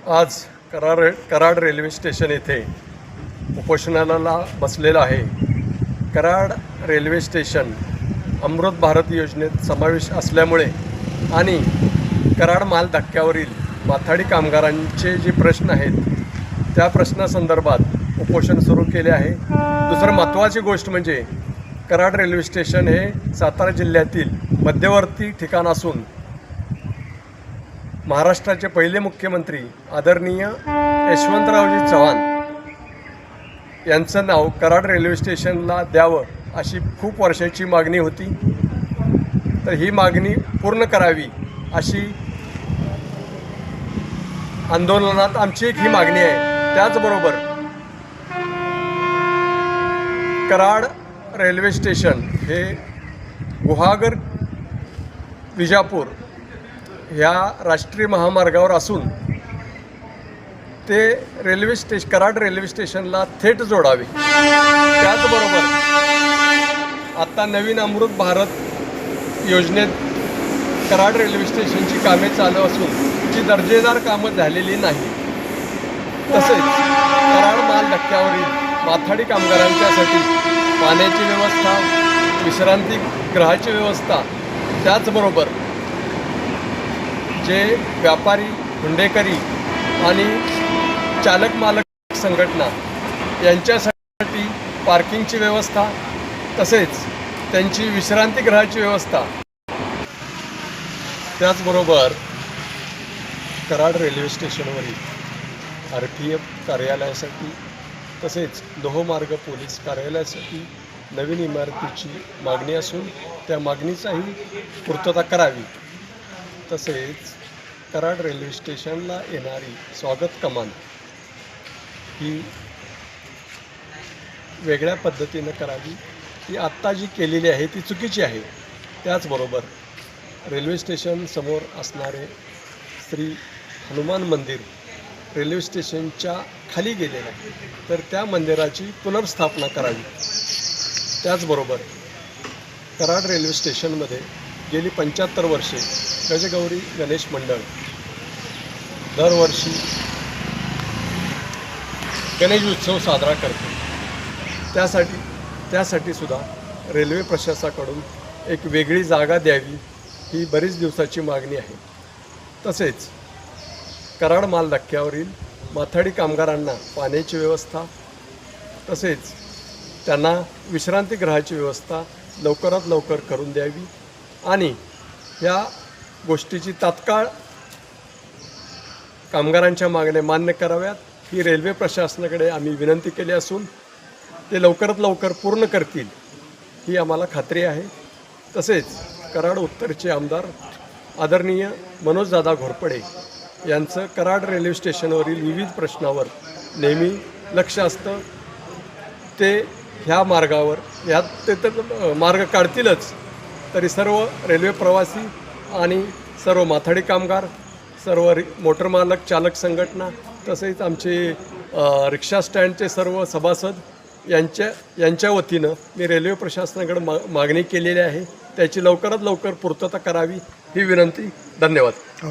आज Karad railway station येथे उपोषणाला बसलेला आहे। कराड रेल्वे स्टेशन अमृत भारत योजनेत समावेश असल्यामुळे आणि कराड माल धक्क्यावरील माथाडी कामगारांचे जे प्रश्न आहेत त्या प्रश्नासंदर्भात उपोषण सुरू केले आहे। दुसरं महत्त्वाची गोष्ट म्हणजे कराड रेल्वे स्टेशन हे सातारा जिल्ह्यातील मध्यवर्ती ठिकाण असून महाराष्ट्राचे पहिले मुख्यमंत्री आदरणीय यशवंतरावजी चव्हाण यांचं नाव कराड रेल्वे स्टेशनला द्यावं अशी खूप वर्षाची मागणी होती। तर ही मागणी पूर्ण करावी अशी आंदोलनात आमची एक ही मागणी आहे। त्याचबरोबर कराड रेल्वे स्टेशन हे गुहागर विजापूर ह्या राष्ट्रीय महामार्गावर असून ते कराड रेल्वे स्टेशनला थेट जोडावे। त्याचबरोबर आता नवीन अमृत भारत योजनेत कराड रेल्वे स्टेशनची कामे चालू असून जी दर्जेदार कामं झालेली नाही। तसेच कराड माल धक्क्यावरील माथाडी कामगारांच्यासाठी पाण्याची व्यवस्था, विश्रांतीगृहाची व्यवस्था, त्याचबरोबर जे व्यापारी, हुंडेकरी आणि चालक मालक संघटना यांच्यासाठी पार्किंगची व्यवस्था, तसेच त्यांची विश्रांतीगृहाची व्यवस्था, त्याचबरोबर कराड रेल्वे स्टेशनवरील RPF कार्यालयासाठी तसेच लोहमार्ग पोलीस कार्यालयासाठी नवीन इमारतीची मागणी असून त्या मागणीचाही पूर्तता करावी। तसेच कराड रेल्वे स्टेशनला येणारी स्वागत कमान ही वेगळ्या पद्धतीनं करावी। ती आत्ता जी केलेली आहे ती चुकीची आहे। त्याचबरोबर रेल्वे स्टेशन समोर असणारे श्री हनुमान मंदिर रेल्वे स्टेशनच्या खाली गेलेलं आहे, तर त्या मंदिराची पुनर्स्थापना करावी। त्याचबरोबर कराड रेल्वे स्टेशनमध्ये गेली 75 वर्षे गजगौरी गणेश मंडळ दरवर्षी गणेश उत्सव साजरा करते। त्यासाठी सुद्धा रेल्वे प्रशासनाकडून एक वेगळी जागा द्यावी ही बरीच दिवसाची मागणी आहे। तसेच कराड माल धक्क्यावरील माथाडी कामगारांना पाण्याची व्यवस्था, तसेच त्यांना विश्रांतीगृहाची व्यवस्था लवकरात लवकर करून द्यावी आणि या गोष्टीची तात्काळ कामगारांच्या मागण्या मान्य कराव्यात ही रेल्वे प्रशासनाकडे आम्ही विनंती केली असून ते लवकरात लवकर पूर्ण करतील ही आम्हाला खात्री आहे। तसेच कराड उत्तरचे आमदार आदरणीय मनोजदादा घोरपडे यांचं कराड रेल्वे स्टेशनवरील विविध प्रश्नावर नेहमी लक्ष असतं। ते ह्या मार्गावर ते तर मार्ग काढतीलच, तरी सर्व रेल्वे प्रवासी आणि सर्व माथाडी कामगार, सर्व मोटर मालक चालक संघटना, तसेच आमचे रिक्षा स्टँडचे सर्व सभासद यांच्या वतीनं मी रेल्वे प्रशासनाकडे मागणी केलेली आहे। त्याची लवकरात लवकर पूर्तता करावी ही विनंती। धन्यवाद।